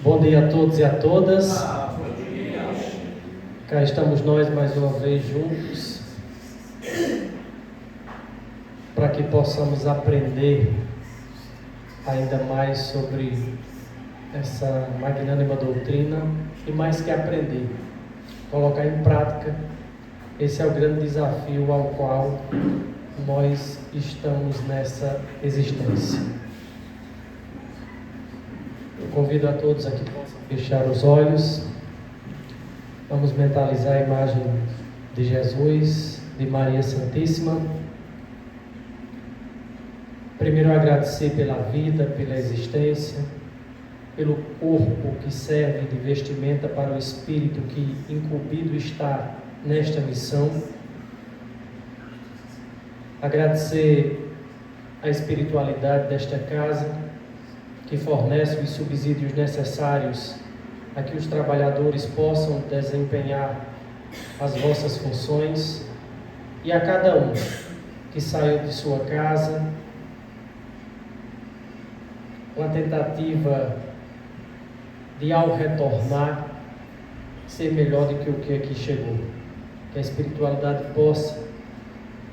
Bom dia a todos e a todas. Cá estamos nós mais uma vez juntos para que possamos aprender ainda mais sobre essa magnânima doutrina e mais que aprender, colocar em prática. Esse é o grande desafio ao qual nós estamos nessa existência. Eu convido a todos aqui a fechar os olhos. Vamos mentalizar a imagem de Jesus, de Maria Santíssima. Primeiro agradecer pela vida, pela existência, pelo corpo que serve de vestimenta para o espírito que incumbido está nesta missão. Agradecer a espiritualidade desta casa, que fornece os subsídios necessários a que os trabalhadores possam desempenhar as vossas funções, e a cada um que saiu de sua casa com a tentativa de, ao retornar, ser melhor do que o que aqui chegou. Que a espiritualidade possa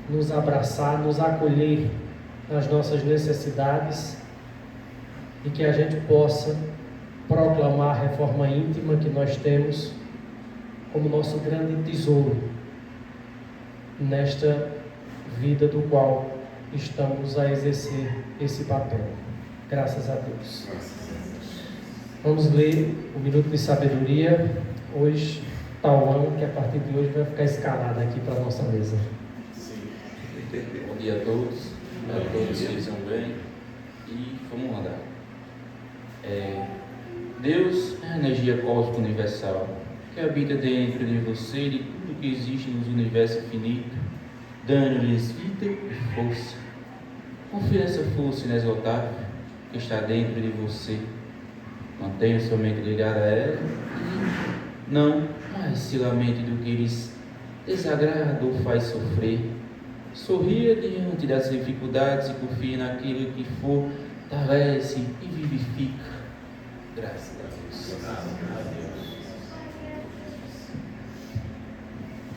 nos abraçar, nos acolher nas nossas necessidades, e que a gente possa proclamar a reforma íntima que nós temos como nosso grande tesouro nesta vida do qual estamos a exercer esse papel. Graças a Deus. Vamos ler o Minuto de Sabedoria. Hoje, Tauan, que a partir de hoje vai ficar escalado aqui para a nossa mesa. Sim. Bom dia a todos. Espero que todos estejam bem. E vamos andar. Deus é a energia cósmica universal que habita dentro de você e de tudo que existe nos universos infinitos, dando-lhes vida e força. Confira essa força inesgotável que está dentro de você. Mantenha sua mente ligada a ela e não mais se lamente do que lhes desagrada ou faz sofrer. Sorria diante das dificuldades e confie naquilo que fortalece e vivifica. Graças a Deus.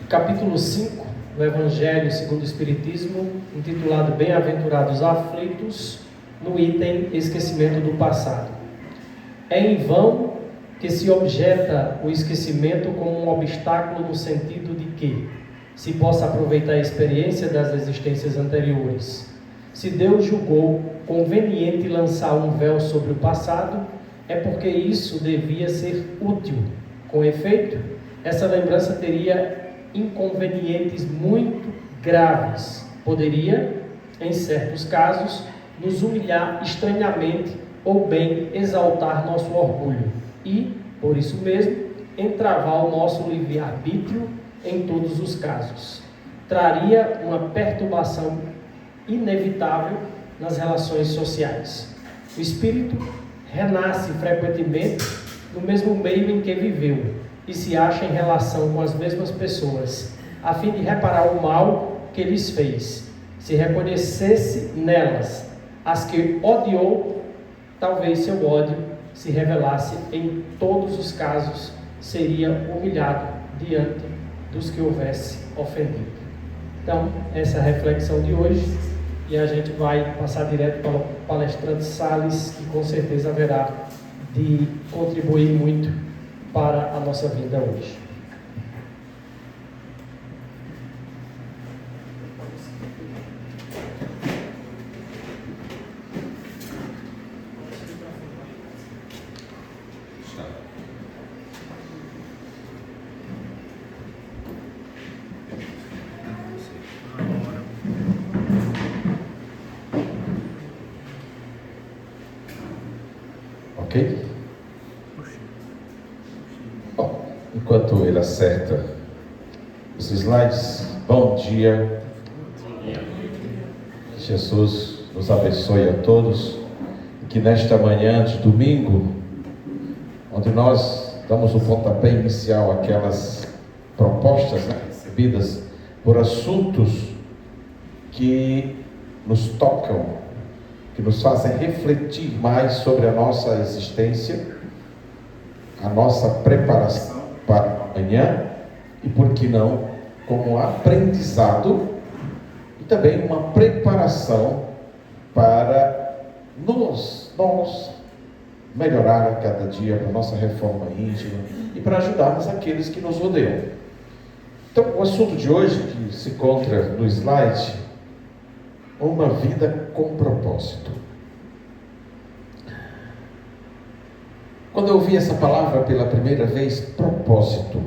Capítulo 5 do Evangelho segundo o Espiritismo, intitulado Bem-aventurados aflitos, no item Esquecimento do Passado. É em vão que se objeta o esquecimento como um obstáculo no sentido de que se possa aproveitar a experiência das existências anteriores. Se Deus julgou conveniente lançar um véu sobre o passado, é porque isso devia ser útil. Com efeito, essa lembrança teria inconvenientes muito graves. Poderia, em certos casos, nos humilhar estranhamente ou bem exaltar nosso orgulho e, por isso mesmo, entravar o nosso livre-arbítrio em todos os casos. Traria uma perturbação inevitável nas relações sociais. O espírito renasce frequentemente no mesmo meio em que viveu e se acha em relação com as mesmas pessoas, a fim de reparar o mal que lhes fez. Se reconhecesse nelas as que odiou, talvez seu ódio se revelasse em todos os casos, seria humilhado diante dos que houvesse ofendido. Então, essa é a reflexão de hoje. E a gente vai passar direto para o palestrante Salles, que com certeza haverá de contribuir muito para a nossa vida hoje. Ok? Bom, enquanto ele acerta os slides, bom dia. Jesus nos abençoe a todos. E que nesta manhã de domingo, onde nós damos o pontapé inicial àquelas propostas recebidas por assuntos que nos tocam, que nos fazem refletir mais sobre a nossa existência, a nossa preparação para amanhã e, por que não, como aprendizado e também uma preparação para nós melhorar a cada dia, para a nossa reforma íntima e para ajudarmos aqueles que nos rodeiam. Então, o assunto de hoje, que se encontra no slide, uma vida com propósito. Quando eu ouvi essa palavra pela primeira vez, propósito,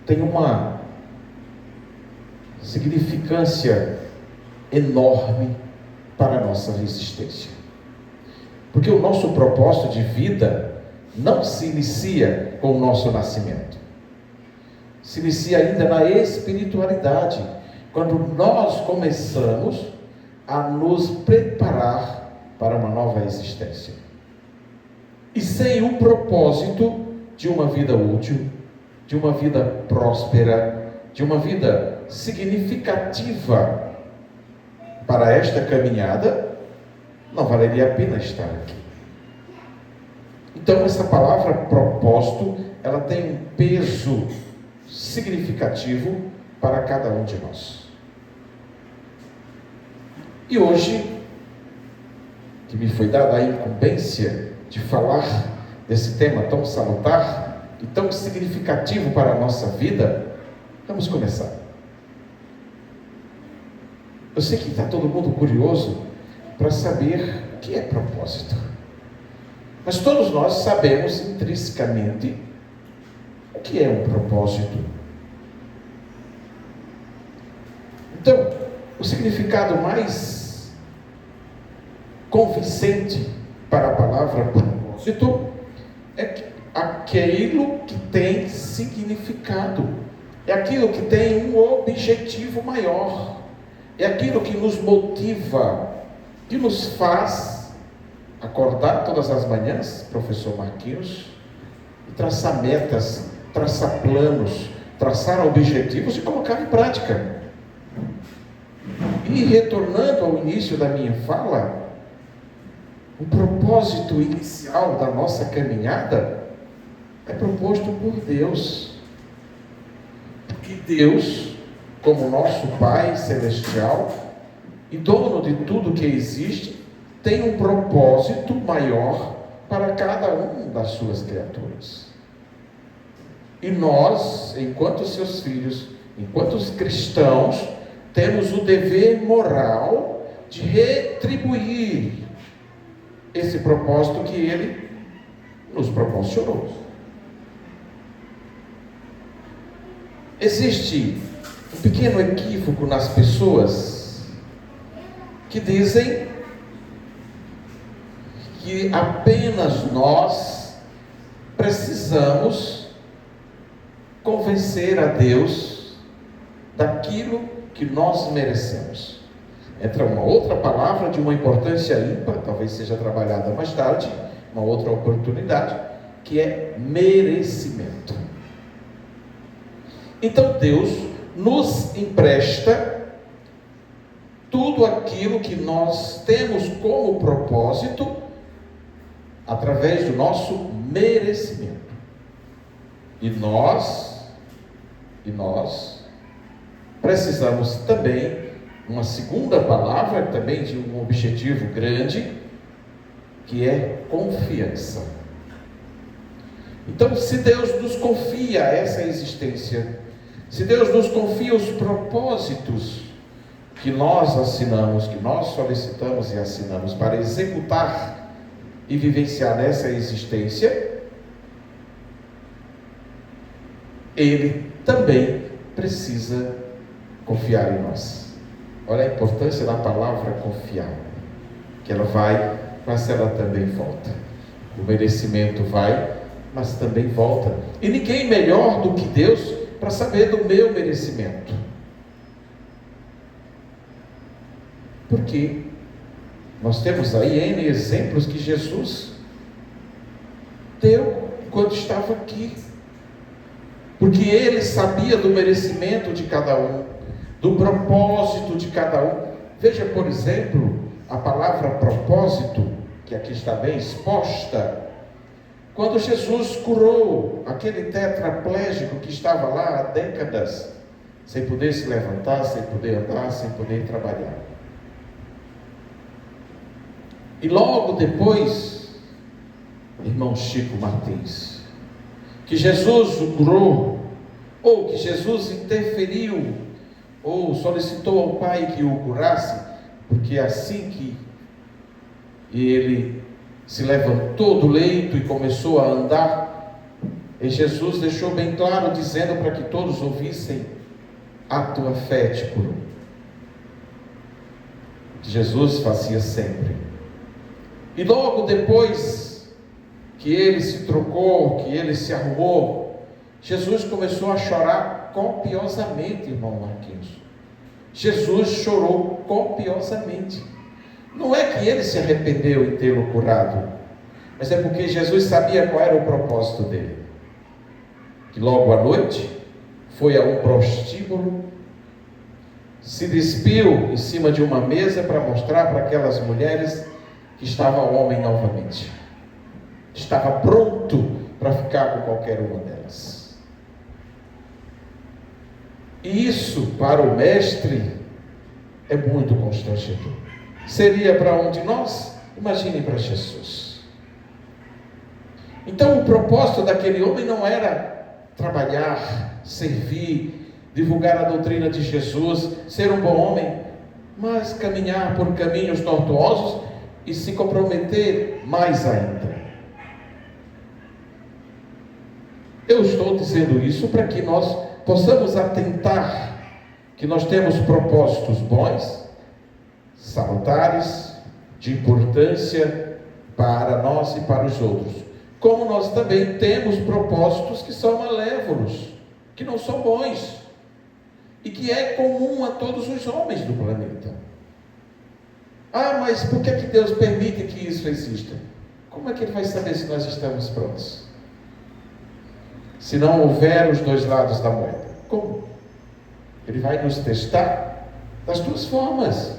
tem uma significância enorme para a nossa existência. Porque o nosso propósito de vida não se inicia com o nosso nascimento. Se inicia ainda na espiritualidade, quando nós começamos a nos preparar para uma nova existência. E sem o propósito de uma vida útil, de uma vida próspera, de uma vida significativa para esta caminhada, não valeria a pena estar aqui. Então, essa palavra propósito, ela tem um peso significativo para cada um de nós. E hoje, que me foi dada a incumbência de falar desse tema tão salutar e tão significativo para a nossa vida, vamos começar. Eu sei que está todo mundo curioso para saber o que é propósito. Mas todos nós sabemos intrinsecamente o que é um propósito. Então, o significado mais convincente para a palavra propósito é aquilo que tem significado, é aquilo que tem um objetivo maior, é aquilo que nos motiva, que nos faz acordar todas as manhãs, professor Marquinhos, e traçar metas, traçar planos, traçar objetivos e colocar em prática. E retornando ao início da minha fala, o propósito inicial da nossa caminhada é proposto por Deus. Porque Deus, como nosso Pai Celestial e dono de tudo que existe, tem um propósito maior para cada uma das suas criaturas. E nós, enquanto seus filhos, enquanto os cristãos, temos o dever moral de retribuir esse propósito que Ele nos proporcionou. Existe um pequeno equívoco nas pessoas que dizem que apenas nós precisamos convencer a Deus daquilo que nós merecemos. Entra uma outra palavra de uma importância ímpar, talvez seja trabalhada mais tarde, uma outra oportunidade, que é merecimento. Então Deus nos empresta tudo aquilo que nós temos como propósito através do nosso merecimento. E nós precisamos também, uma segunda palavra, também de um objetivo grande, que é confiança. Então, se Deus nos confia essa existência, se Deus nos confia os propósitos que nós assinamos, que nós solicitamos e assinamos para executar e vivenciar nessa existência, Ele também precisa confiar em nós. Olha a importância da palavra confiar, que ela vai, mas ela também volta. O merecimento vai, mas também volta. E ninguém melhor do que Deus para saber do meu merecimento. Porque nós temos aí N exemplos que Jesus deu enquanto estava aqui. Porque Ele sabia do merecimento de cada um, do propósito de cada um. Veja, por exemplo, a palavra propósito, que aqui está bem exposta, Quando Jesus curou aquele tetraplégico que estava lá há décadas, sem poder se levantar, sem poder andar, sem poder trabalhar. E logo depois, irmão Chico Martins, que Jesus o curou, ou que Jesus interferiu, ou solicitou ao Pai que o curasse, porque assim que ele se levantou do leito e começou a andar, e Jesus deixou bem claro, dizendo para que todos ouvissem: a tua fé te curou. Jesus fazia sempre. E logo depois que ele se trocou, que ele se arrumou, Jesus começou a chorar copiosamente, irmão Marquinhos. Jesus chorou copiosamente. Não é que ele se arrependeu em tê-lo curado, mas é porque Jesus sabia qual era o propósito dele. Que logo à noite foi a um prostíbulo, se despiu em cima de uma mesa para mostrar para aquelas mulheres que estava homem novamente. Estava pronto para ficar com qualquer uma delas. E isso para o mestre é muito constrangedor. Seria para um de nós? Imaginem para Jesus. Então o propósito daquele homem não era trabalhar, servir, divulgar a doutrina de Jesus, ser um bom homem, mas caminhar por caminhos tortuosos e se comprometer mais ainda. Eu estou dizendo isso para que nós possamos atentar que nós temos propósitos bons, salutares, de importância para nós e para os outros, como nós também temos propósitos que são malévolos, que não são bons, e que é comum a todos os homens do planeta. Ah, mas por que Deus permite que isso exista? Como é que Ele vai saber se nós estamos prontos? Se não houver os dois lados da moeda, como? Ele vai nos testar das duas formas.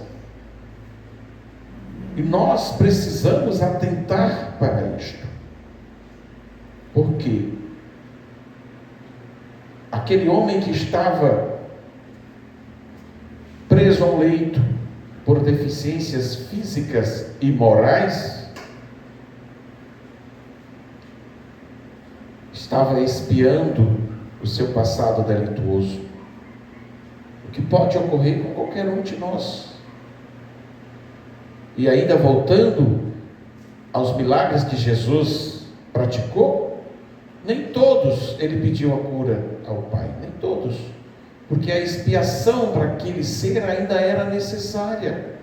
E nós precisamos atentar para isto. Por quê? Aquele homem que estava preso ao leito por deficiências físicas e morais, estava expiando o seu passado delituoso, o que pode ocorrer com qualquer um de nós. E ainda voltando aos milagres que Jesus praticou, nem todos ele pediu a cura ao Pai, nem todos, porque a expiação para aquele ser ainda era necessária,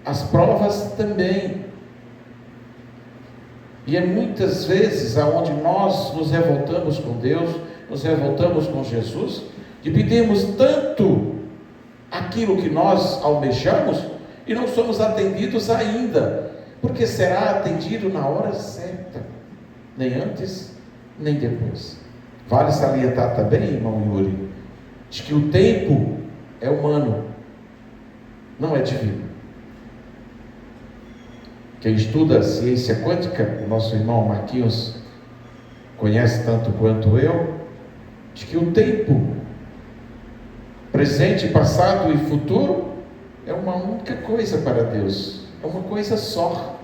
as provas também. E é muitas vezes aonde nós nos revoltamos com Deus, nos revoltamos com Jesus, e pedimos tanto aquilo que nós almejamos e não somos atendidos ainda, porque será atendido na hora certa, nem antes, nem depois. Vale salientar também, irmão Yuri, de que o tempo é humano, não é divino. Quem estuda ciência quântica, o nosso irmão Marquinhos conhece tanto quanto eu, de que o tempo presente, passado e futuro é uma única coisa para Deus, é uma coisa só.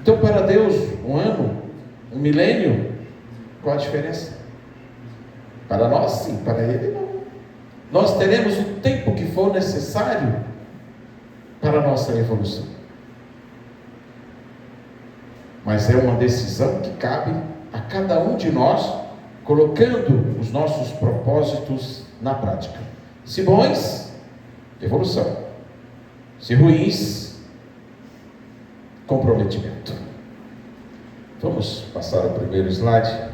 Então, para Deus, um ano, um milênio, qual a diferença? Para nós sim, para Ele não. Nós teremos o tempo que for necessário para a nossa evolução. Mas é uma decisão que cabe a cada um de nós, colocando os nossos propósitos na prática. Se bons, evolução. Se ruins, comprometimento. Vamos passar o primeiro slide.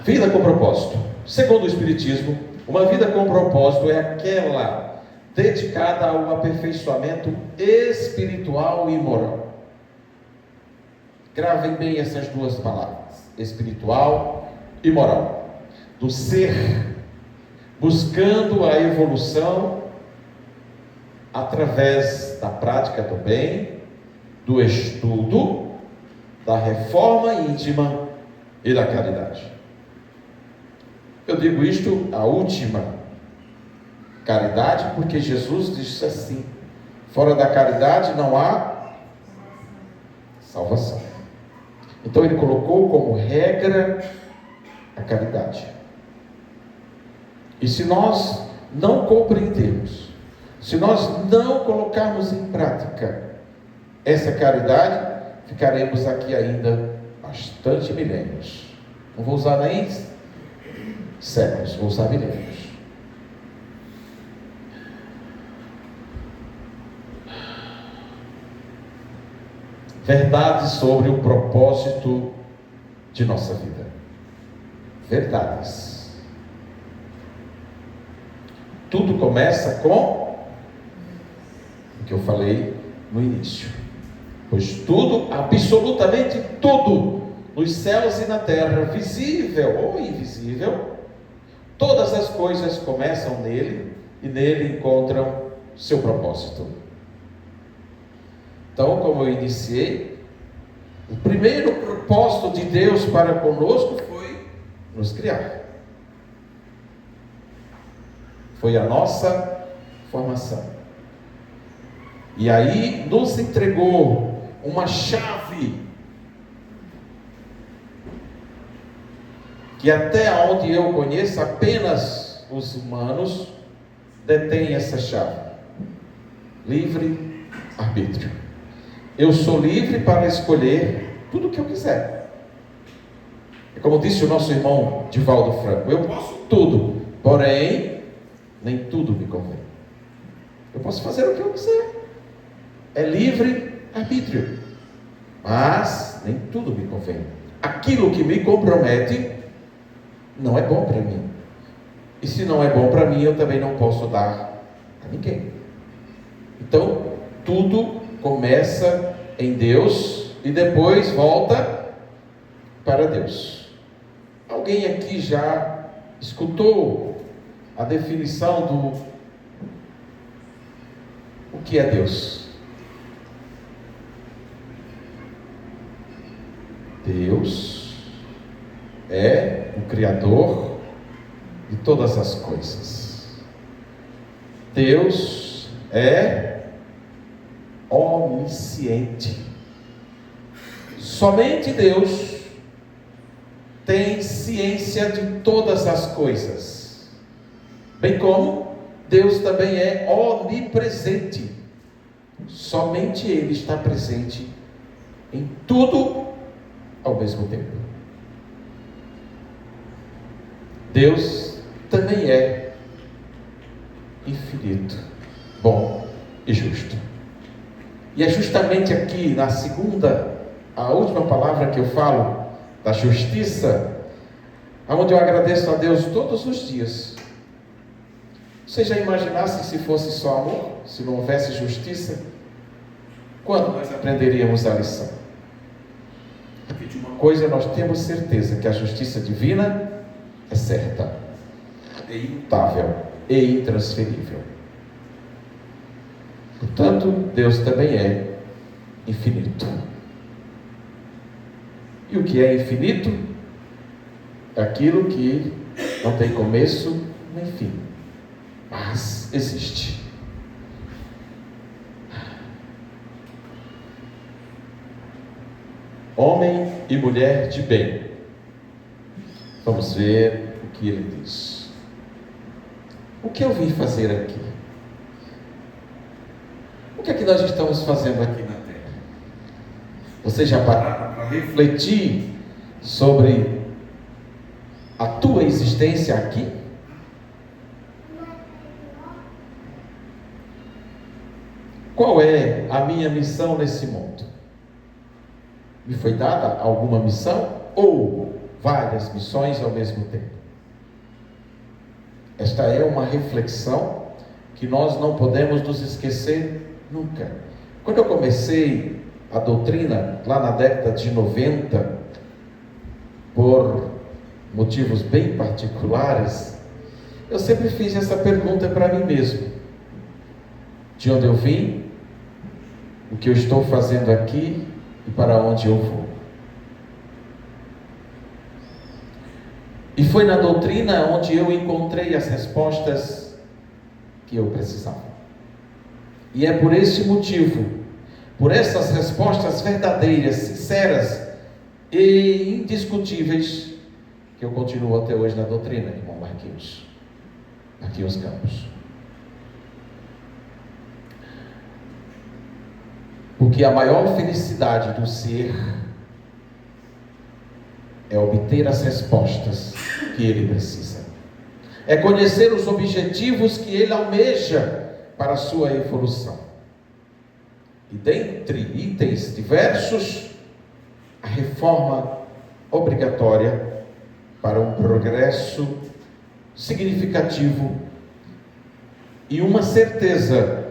Vida com propósito. Segundo o Espiritismo, uma vida com propósito é aquela dedicada ao aperfeiçoamento espiritual e moral. Gravem bem essas duas palavras, espiritual e moral, do ser, buscando a evolução através da prática do bem do estudo, da reforma íntima e da caridade. Eu digo isto, a última caridade, porque Jesus disse assim: fora da caridade não há salvação. Então ele colocou como regra a caridade. E se nós não compreendermos, se nós não colocarmos em prática essa caridade, ficaremos aqui ainda bastante milênios. Não vou usar nem séculos, vou usar milênios. Verdades sobre o propósito de nossa vida. Verdades. Tudo começa com o que eu falei no início. Pois tudo, absolutamente tudo, nos céus e na terra, visível ou invisível, todas as coisas começam nele e nele encontram seu propósito. Então, como eu iniciei, o primeiro propósito de Deus para conosco foi nos criar. Foi a nossa formação. E aí nos entregou uma chave que até onde eu conheço, apenas os humanos detêm essa chave. Livre arbítrio. Eu sou livre para escolher tudo o que eu quiser. É como disse o nosso irmão Divaldo Franco: eu posso tudo, porém nem tudo me convém. Eu posso fazer o que eu quiser. É livre arbítrio. Mas nem tudo me convém. Aquilo que me compromete não é bom para mim. E se não é bom para mim, eu também não posso dar a ninguém. Então, tudo começa em Deus e depois volta para Deus. Alguém aqui já escutou a definição do o que é Deus? Deus é o Criador de todas as coisas. Deus é onisciente. Somente Deus tem ciência de todas as coisas, bem como Deus também é onipresente. Somente Ele está presente em tudo ao mesmo tempo. Deus também é infinito, bom e justo. E é justamente aqui na segunda, a última palavra que eu falo, da justiça, onde eu agradeço a Deus todos os dias. Você já imaginasse se fosse só amor, se não houvesse justiça? Quando nós aprenderíamos a lição? Porque de uma coisa nós temos certeza, que a justiça divina é certa, é imutável e intransferível. Portanto, Deus também é infinito. E o que é infinito? É aquilo que não tem começo nem fim, mas existe. Homem e mulher de bem. Vamos ver o que ele diz. O que eu vim fazer aqui? O que é que nós estamos fazendo aqui na Terra? Você já pararam para refletir sobre a tua existência aqui? Qual é a minha missão nesse mundo? Me foi dada alguma missão ou várias missões ao mesmo tempo? Esta é uma reflexão que nós não podemos nos esquecer nunca. Quando eu comecei a doutrina, lá na década de 90, por motivos bem particulares, eu sempre fiz essa pergunta para mim mesmo: de onde eu vim o que eu estou fazendo aqui e para onde eu vou. E foi na doutrina onde eu encontrei as respostas que eu precisava. E é por esse motivo, por essas respostas verdadeiras, sinceras e indiscutíveis, que eu continuo até hoje na doutrina, irmão Marquinhos Campos. Porque a maior felicidade do ser é obter as respostas que ele precisa. É conhecer os objetivos que ele almeja para a sua evolução. E dentre itens diversos, a reforma obrigatória para um progresso significativo e uma certeza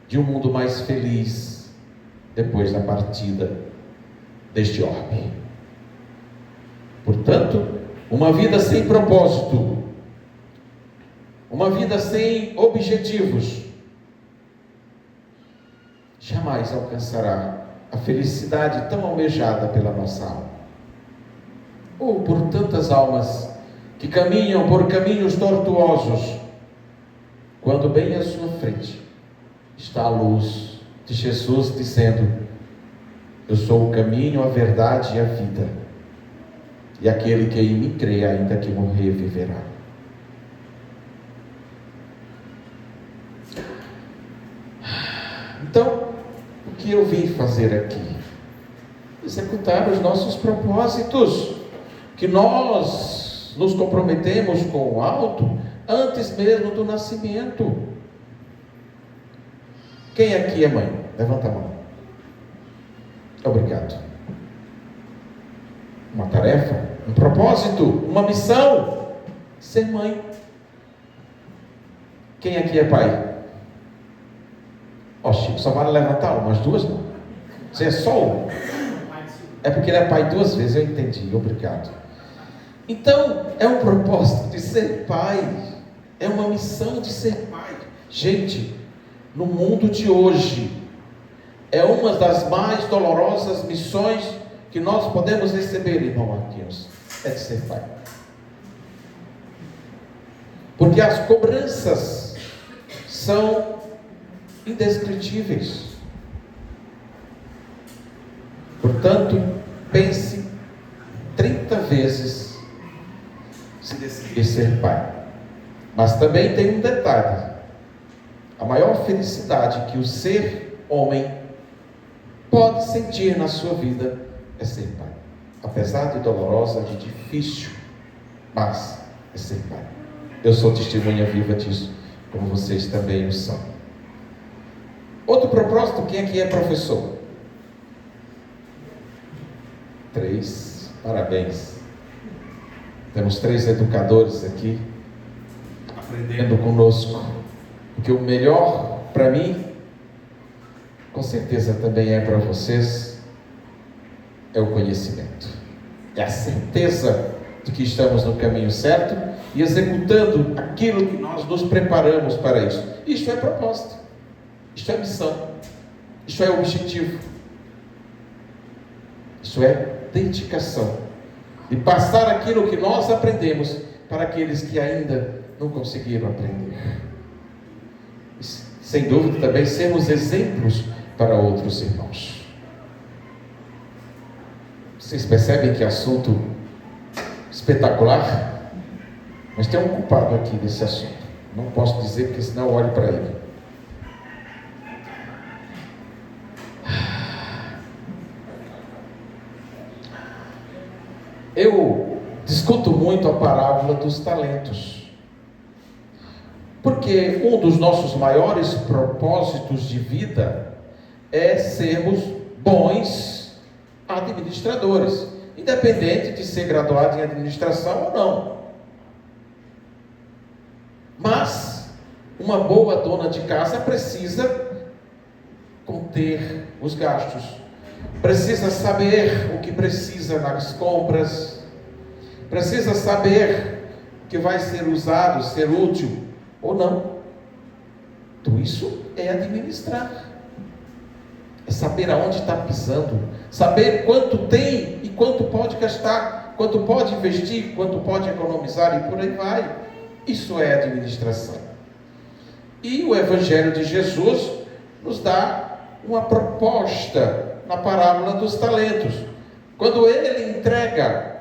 de um mundo mais feliz depois da partida deste orbe. Portanto, uma vida sem propósito, uma vida sem objetivos, jamais alcançará a felicidade tão almejada pela nossa alma. Ou por tantas almas que caminham por caminhos tortuosos, quando bem à sua frente está a luz de Jesus dizendo: eu sou o caminho, a verdade e a vida. E aquele que em mim crê, ainda que morrer, viverá. Então, o que eu vim fazer aqui? Executar os nossos propósitos, que nós nos comprometemos com o alto antes mesmo do nascimento. Quem aqui é mãe? Levanta a mão. Obrigado. Uma tarefa, um propósito, uma missão: ser mãe. Quem aqui é pai? Ó, Chico, só vale levantar uma, as duas não. Você é só um? É porque ele é pai duas vezes, eu entendi, obrigado. Então, é um propósito de ser pai, é uma missão de ser pai. Gente, no mundo de hoje, é uma das mais dolorosas missões que nós podemos receber, irmão Marquinhos, é de ser pai. Porque as cobranças são indescritíveis. Portanto, pense 30 vezes se decidir ser pai. Mas também tem um detalhe: a maior felicidade que o ser homem pode sentir na sua vida é ser pai. Apesar de dolorosa, de difícil, mas é ser pai. Eu sou testemunha viva disso, como vocês também o são. Outro propósito: quem aqui é professor? 3, parabéns. Temos 3 educadores aqui, aprendendo conosco. Porque o melhor para mim, com certeza também é para vocês, é o conhecimento. É a certeza de que estamos no caminho certo e executando aquilo que nós nos preparamos para isso. Isto é propósito, isto é missão, isto é objetivo, isto é dedicação. E passar aquilo que nós aprendemos para aqueles que ainda não conseguiram aprender. E, sem dúvida também sermos exemplos para outros irmãos. Vocês percebem que assunto espetacular? Mas tem um culpado aqui nesse assunto. Não posso dizer, porque senão eu olho para ele. Eu discuto muito a parábola dos talentos. Porque um dos nossos maiores propósitos de vida é sermos bons administradores, independente de ser graduado em administração ou não. Mas uma boa dona de casa precisa conter os gastos, precisa saber o que precisa nas compras, precisa saber o que vai ser usado, ser útil ou não. Tudo isso é administrar. é saber aonde está pisando, saber quanto tem e quanto pode gastar, quanto pode investir, quanto pode economizar e por aí vai. Isso é administração. E o Evangelho de Jesus nos dá uma proposta na parábola dos talentos. Quando ele entrega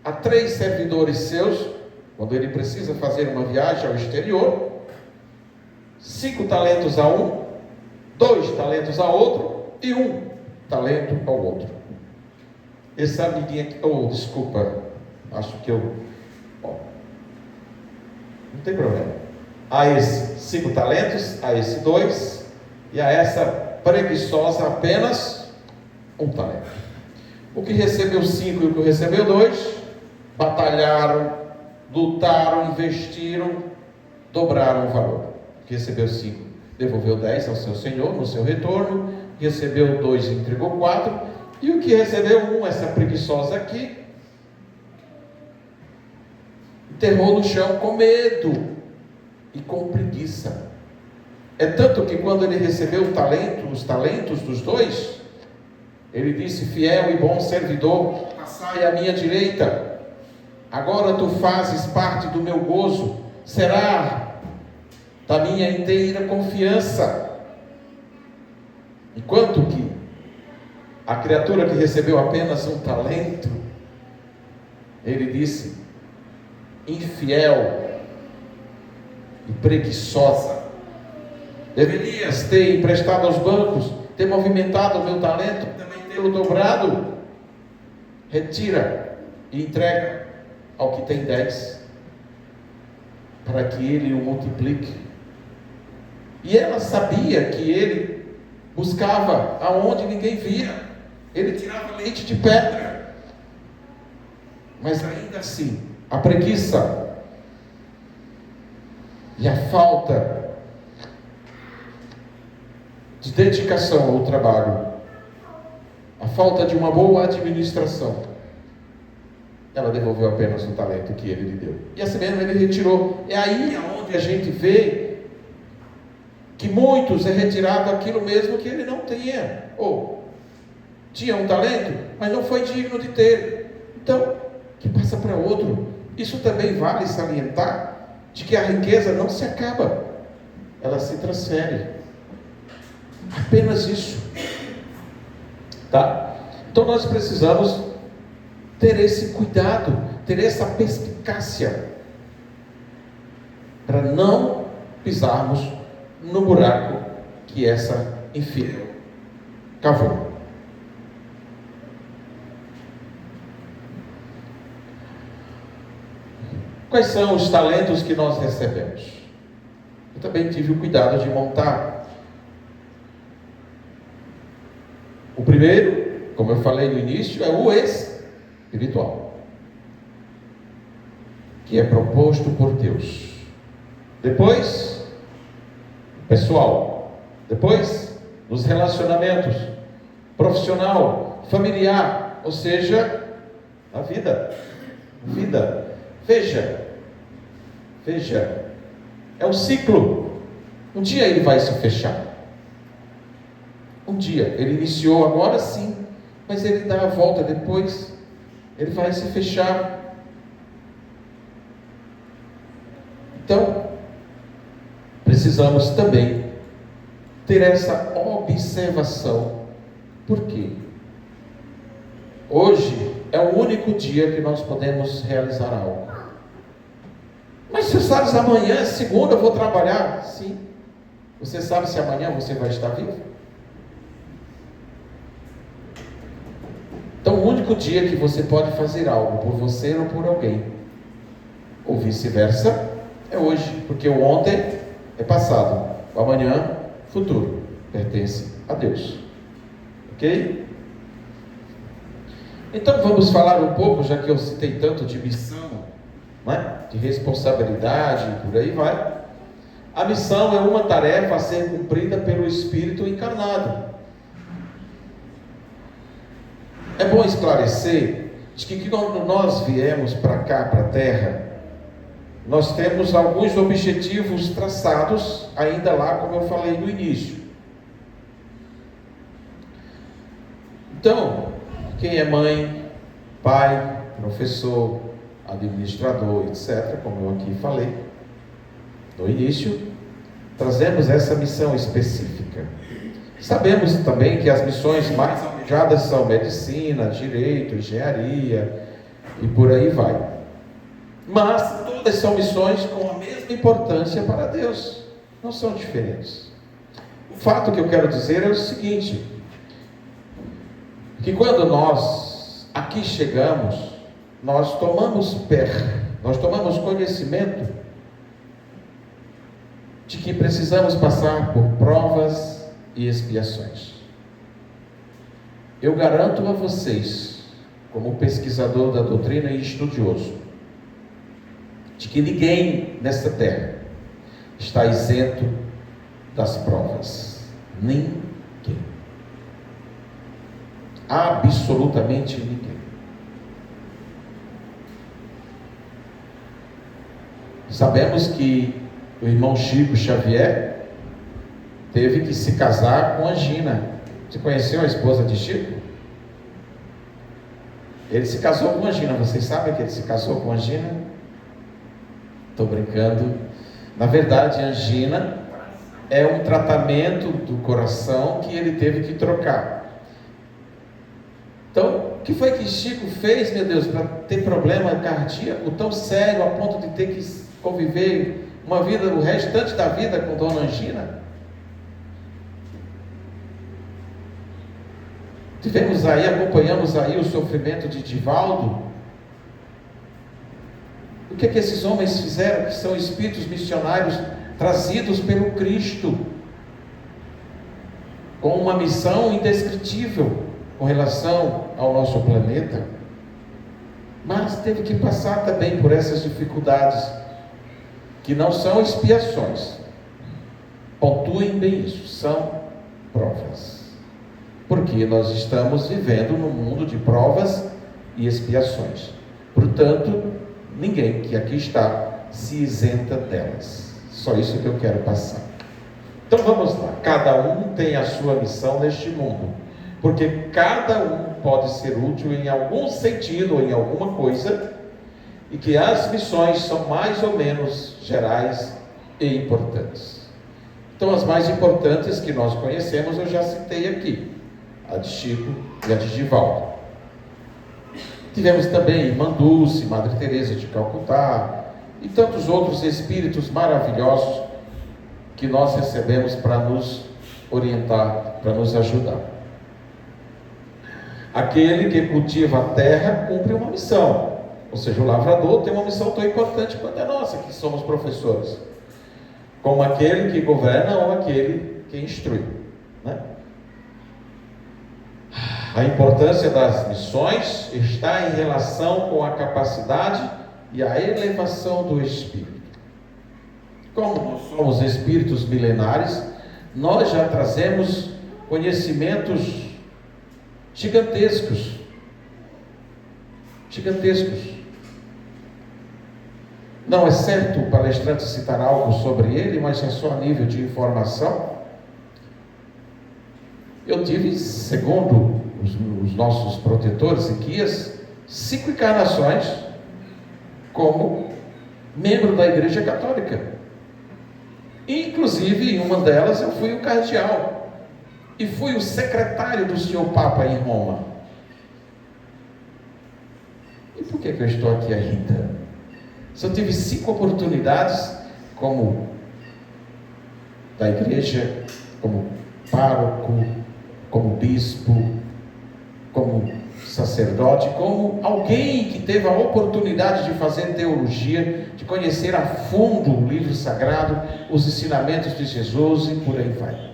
a 3 servidores seus, quando ele precisa fazer uma viagem ao exterior, 5 talentos a um, 2 talentos a outro e 1 talento ao outro. Esse amiguinho aqui, desculpa, acho que não tem problema. A esse 5 talentos, a esse 2, e a essa preguiçosa apenas 1 talento. O que recebeu 5 e o que recebeu 2, batalharam, lutaram, investiram, dobraram o valor. O que recebeu 5, devolveu 10 ao seu senhor no seu retorno, recebeu 2, entregou 4, e o que recebeu 1, essa preguiçosa aqui, enterrou no chão com medo e com preguiça. É tanto que quando ele recebeu os talentos dos 2, ele disse: fiel e bom servidor, passai à minha direita, agora tu fazes parte do meu gozo, será da minha inteira confiança. Enquanto que a criatura que recebeu apenas 1 talento, ele disse: infiel e preguiçosa, deverias ter emprestado aos bancos, ter movimentado o meu talento, também tê-lo dobrado. Retira e entrega ao que tem 10, para que ele o multiplique. E ela sabia que ele buscava aonde ninguém via, ele tirava leite de pedra, mas ainda assim, a preguiça e a falta de dedicação ao trabalho, a falta de uma boa administração, ela devolveu apenas o talento que ele lhe deu, e assim mesmo ele retirou. É aí onde a gente vê que muitos é retirado aquilo mesmo que ele não tinha, ou tinha um talento, mas não foi digno de ter, então que passa para outro. Isso também vale salientar de que a riqueza não se acaba, ela se transfere. Apenas isso, tá? Então nós precisamos ter esse cuidado, ter essa perspicácia, para não pisarmos no buraco que essa infiel cavou. Quais são os talentos que nós recebemos? Eu também tive o cuidado de montar. O primeiro, como eu falei no início, é o espiritual, que é proposto por Deus. Depois, pessoal. Depois, nos relacionamentos, profissional, familiar, ou seja, a vida. Veja, é um ciclo. Um dia ele vai se fechar. Um dia, ele iniciou agora sim, mas ele dá a volta depois, ele vai se fechar. Então, precisamos também ter essa observação. Por quê? Hoje é o único dia que nós podemos realizar algo. Mas você sabe se amanhã, segunda, eu vou trabalhar? Sim. Você sabe se amanhã você vai estar vivo? Então, o único dia que você pode fazer algo por você ou por alguém, ou vice-versa, é hoje, porque o ontem é passado, o amanhã, futuro, pertence a Deus. Ok? Então vamos falar um pouco, já que eu citei tanto de missão, não é? De responsabilidade, por aí vai. A missão é uma tarefa a ser cumprida pelo Espírito encarnado. É bom esclarecer de que quando nós viemos para cá, para a Terra, nós temos alguns objetivos traçados ainda lá, como eu falei no início. Então, quem é mãe, pai, professor, administrador, etc., como eu aqui falei no início, trazemos essa missão específica. Sabemos também que as missões mais almejadas são medicina, direito, engenharia e por aí vai. Mas todas são missões com a mesma importância para Deus, não são diferentes. O fato que eu quero dizer é o seguinte, que quando nós aqui chegamos, nós tomamos conhecimento de que precisamos passar por provas e expiações. Eu garanto a vocês, como pesquisador da doutrina e estudioso, de que ninguém nesta terra está isento das provas. Ninguém. Absolutamente ninguém. Sabemos que o irmão Chico Xavier teve que se casar com Angina. Você conheceu a esposa de Chico? Ele se casou com Angina. Vocês sabem que ele se casou com Angina? Estou brincando. Na verdade, angina é um tratamento do coração que ele teve que trocar. Então, o que foi que Chico fez, meu Deus, para ter problema cardíaco tão sério a ponto de ter que conviver uma vida, o restante da vida com Dona Angina? Acompanhamos aí o sofrimento de Divaldo. O que é que esses homens fizeram, que são espíritos missionários trazidos pelo Cristo, com uma missão indescritível com relação ao nosso planeta, mas teve que passar também por essas dificuldades, que não são expiações. Pontuem bem isso, são provas, porque nós estamos vivendo num mundo de provas e expiações. Portanto, ninguém que aqui está se isenta delas. Só isso que eu quero passar. Então vamos lá. Cada um tem a sua missão neste mundo, porque cada um pode ser útil em algum sentido ou em alguma coisa, e que as missões são mais ou menos gerais e importantes. Então as mais importantes que nós conhecemos eu já citei aqui, a de Chico e a de Divaldo. Tivemos também Irmã Dulce, Madre Teresa de Calcutá e tantos outros espíritos maravilhosos que nós recebemos para nos orientar, para nos ajudar. Aquele que cultiva a terra cumpre uma missão, ou seja, o lavrador tem uma missão tão importante quanto a nossa, que somos professores, como aquele que governa ou aquele que instrui, né? A importância das missões está em relação com a capacidade e a elevação do espírito. Como nós somos espíritos milenares, nós já trazemos conhecimentos gigantescos. Não é certo o palestrante citar algo sobre ele, mas é só a nível de informação. Eu tive, segundo os nossos protetores e guias, 5 encarnações como membro da Igreja Católica. Inclusive, em uma delas eu fui o cardeal e fui o secretário do senhor Papa em Roma. E por que eu estou aqui ainda? Se eu tive 5 oportunidades como da igreja, como pároco, como bispo, como sacerdote, como alguém que teve a oportunidade de fazer teologia, de conhecer a fundo o livro sagrado, os ensinamentos de Jesus e por aí vai.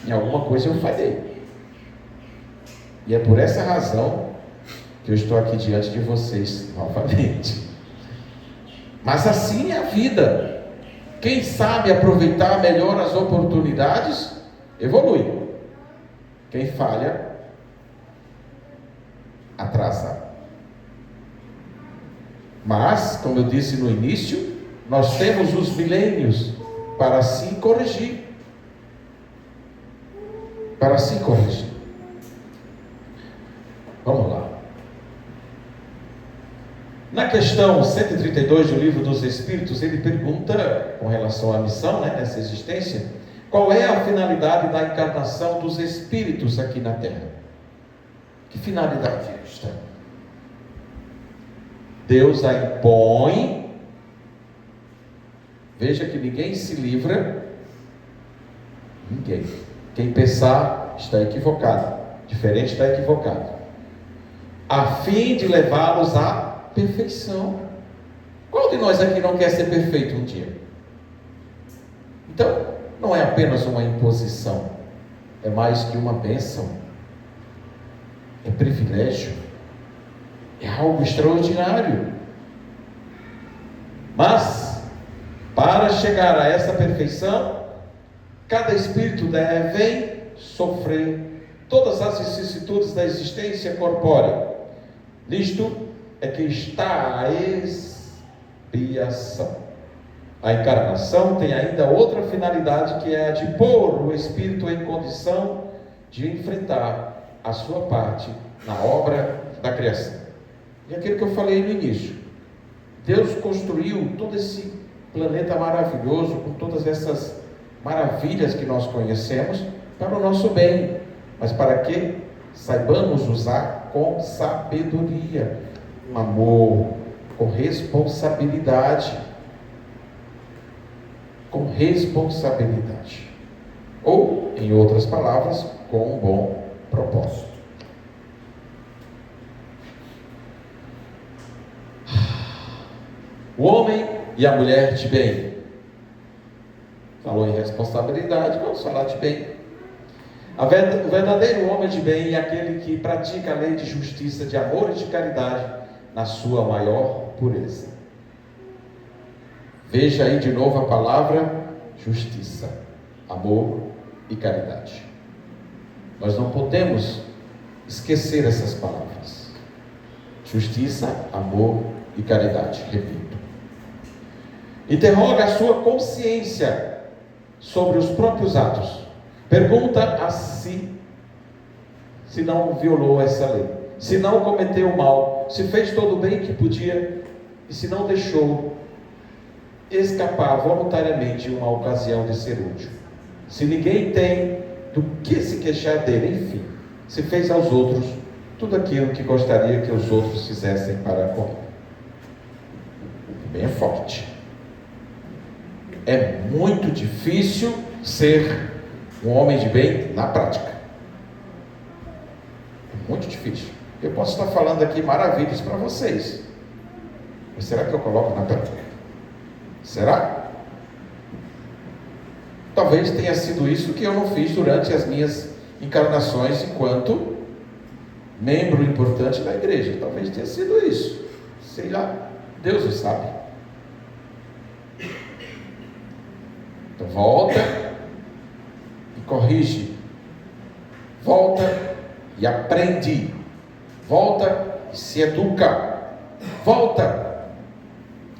Em alguma coisa eu falhei. E é por essa razão que eu estou aqui diante de vocês novamente. Mas assim é a vida. Quem sabe aproveitar melhor as oportunidades, evolui. Quem falha, atrasa. Mas, como eu disse no início, nós temos os milênios para se corrigir. questão 132 do Livro dos Espíritos, ele pergunta, com relação à missão, nessa existência, qual é a finalidade da encarnação dos espíritos aqui na Terra? Que finalidade é esta? Deus a impõe. Veja que ninguém se livra. Ninguém. Quem pensar está equivocado. Diferente está equivocado. A fim de levá-los à perfeição. Qual de nós aqui não quer ser perfeito um dia? Então, não é apenas uma imposição, é mais que uma bênção, é privilégio, é algo extraordinário. Mas, para chegar a essa perfeição, cada espírito deve sofrer todas as vicissitudes da existência corpórea. Nisto é que está a expiação. A encarnação tem ainda outra finalidade, que é a de pôr o espírito em condição de enfrentar a sua parte na obra da criação. E aquilo que eu falei no início, Deus construiu todo esse planeta maravilhoso, com todas essas maravilhas que nós conhecemos, para o nosso bem, mas para que saibamos usar com sabedoria, com amor, com responsabilidade. Com responsabilidade. Ou, em outras palavras, com um bom propósito. O homem e a mulher de bem. Falou em responsabilidade, vamos falar de bem. O verdadeiro homem de bem é aquele que pratica a lei de justiça, de amor e de caridade na sua maior pureza. Veja aí de novo a palavra justiça, amor e caridade. Nós não podemos esquecer essas palavras. Justiça, amor e caridade, repito. Interroga a sua consciência sobre os próprios atos. Pergunta a si se não violou essa lei, se não cometeu mal, se fez todo o bem que podia e se não deixou escapar voluntariamente uma ocasião de ser útil. Se ninguém tem do que se queixar dele, enfim, se fez aos outros tudo aquilo que gostaria que os outros fizessem para com ele. Bem forte. É muito difícil ser um homem de bem na prática. É muito difícil. Eu posso estar falando aqui maravilhas para vocês, mas será que eu coloco na prática? Será? Talvez tenha sido isso que eu não fiz durante as minhas encarnações enquanto membro importante da igreja. Talvez tenha sido isso. Sei lá, Deus o sabe. Então volta e corrige. Volta e aprende. Volta e se educa. Volta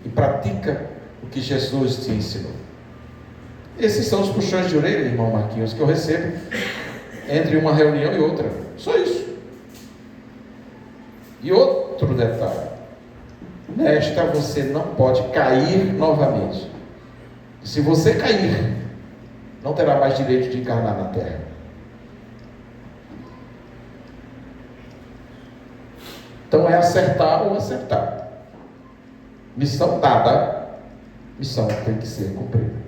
e pratica o que Jesus te ensinou. Esses são os puxões de orelha, irmão Marquinhos, que eu recebo entre uma reunião e outra. Só isso. E outro detalhe: nesta você não pode cair novamente. Se você cair, não terá mais direito de encarnar na Terra. Então é acertar ou acertar. Missão dada, missão tem que ser cumprida.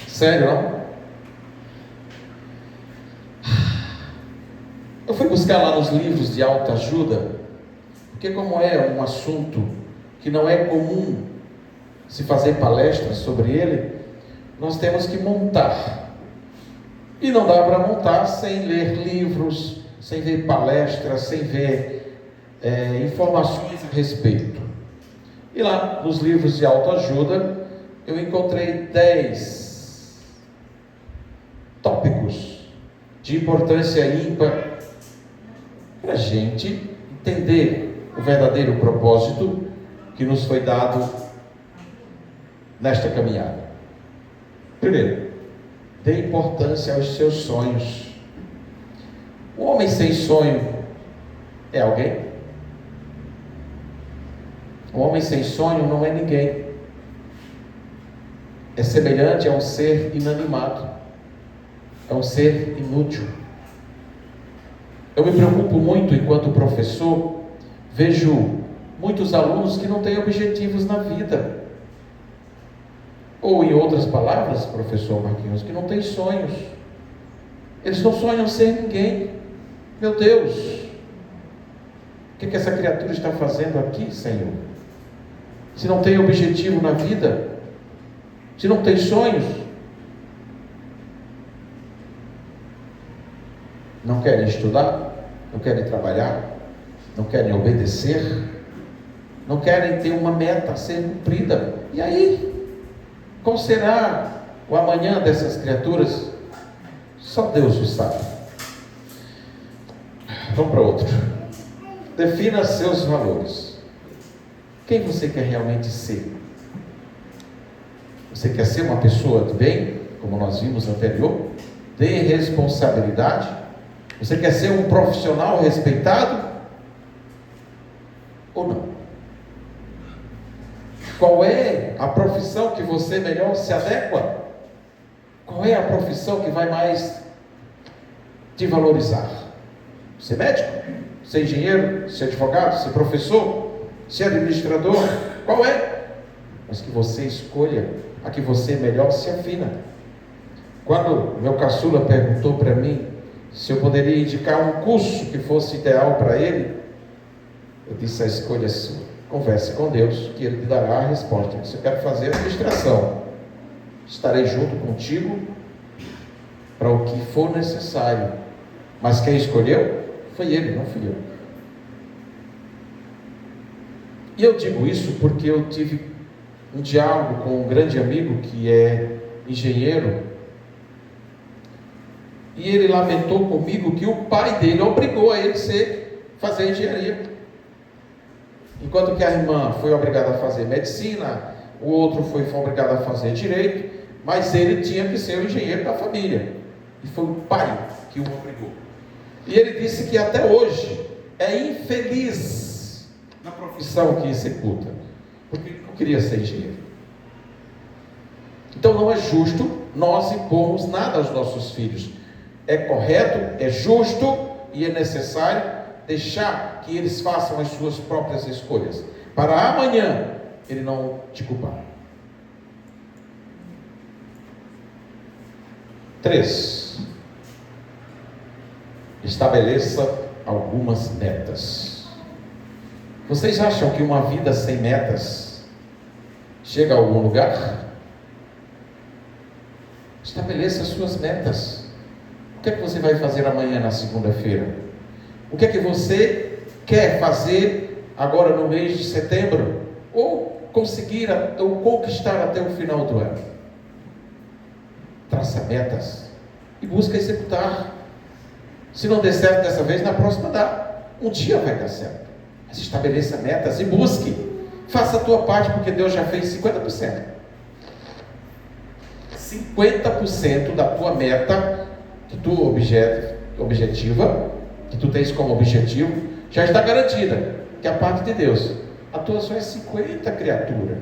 Sério, não? Eu fui buscar lá nos livros de autoajuda, porque como é um assunto que não é comum se fazer palestras sobre ele, nós temos que montar. E não dá para montar sem ler livros, sem ver palestras, sem ver informações a respeito. E lá nos livros de autoajuda eu encontrei 10 tópicos de importância ímpar para a gente entender o verdadeiro propósito que nos foi dado nesta caminhada. Primeiro, dê importância aos seus sonhos. O homem sem sonho é alguém? Um homem sem sonho não é ninguém. É semelhante a um ser inanimado. É um ser inútil. Eu me preocupo muito enquanto professor, vejo muitos alunos que não têm objetivos na vida. Ou, em outras palavras, professor Marquinhos, que não têm sonhos. Eles não sonham ser ninguém. Meu Deus, o que essa criatura está fazendo aqui, Senhor? Se não tem objetivo na vida, se não tem sonhos, não querem estudar, não querem trabalhar, não querem obedecer, não querem ter uma meta a ser cumprida. E aí, qual será o amanhã dessas criaturas? Só Deus o sabe. Vamos para outro. Defina seus valores. Quem você quer realmente ser? Você quer ser uma pessoa de bem, como nós vimos anterior? De responsabilidade? Você quer ser um profissional respeitado? Ou não? Qual é a profissão que você melhor se adequa? Qual é a profissão que vai mais te valorizar? Ser médico? Ser engenheiro? Ser advogado? Ser professor? Ser administrador? Qual é? Mas que você escolha a que você melhor se afina. Quando meu caçula perguntou para mim se eu poderia indicar um curso que fosse ideal para ele, eu disse: a escolha é sua. Converse com Deus, que Ele lhe dará a resposta. Se eu quero fazer administração, estarei junto contigo para o que for necessário. Mas quem escolheu foi Ele, não fui eu. E eu digo isso porque eu tive um diálogo com um grande amigo que é engenheiro, e ele lamentou comigo que o pai dele obrigou a ele fazer engenharia, enquanto que a irmã foi obrigada a fazer medicina, o outro foi obrigado a fazer direito, mas ele tinha que ser o engenheiro da família, e foi o pai que o obrigou. E ele disse que até hoje é infeliz na profissão que executa, porque não queria ser engenheiro. Então não é justo nós impormos nada aos nossos filhos. É correto, é justo e é necessário deixar que eles façam as suas próprias escolhas, para amanhã ele não te culpar. 3. Estabeleça algumas metas. Vocês acham que uma vida sem metas chega a algum lugar? Estabeleça as suas metas. O que é que você vai fazer amanhã na segunda-feira? O que é que você quer fazer agora no mês de setembro? Ou conseguir, ou conquistar até o final do ano? Traça metas e busca executar. Se não der certo dessa vez, na próxima dá. Um dia vai dar certo. Mas estabeleça metas e busque. Faça a tua parte, porque Deus já fez 50%. 50% da tua meta, que tu objetiva, que tu tens como objetivo, já está garantida, que é a parte de Deus. A tua só é 50, criatura.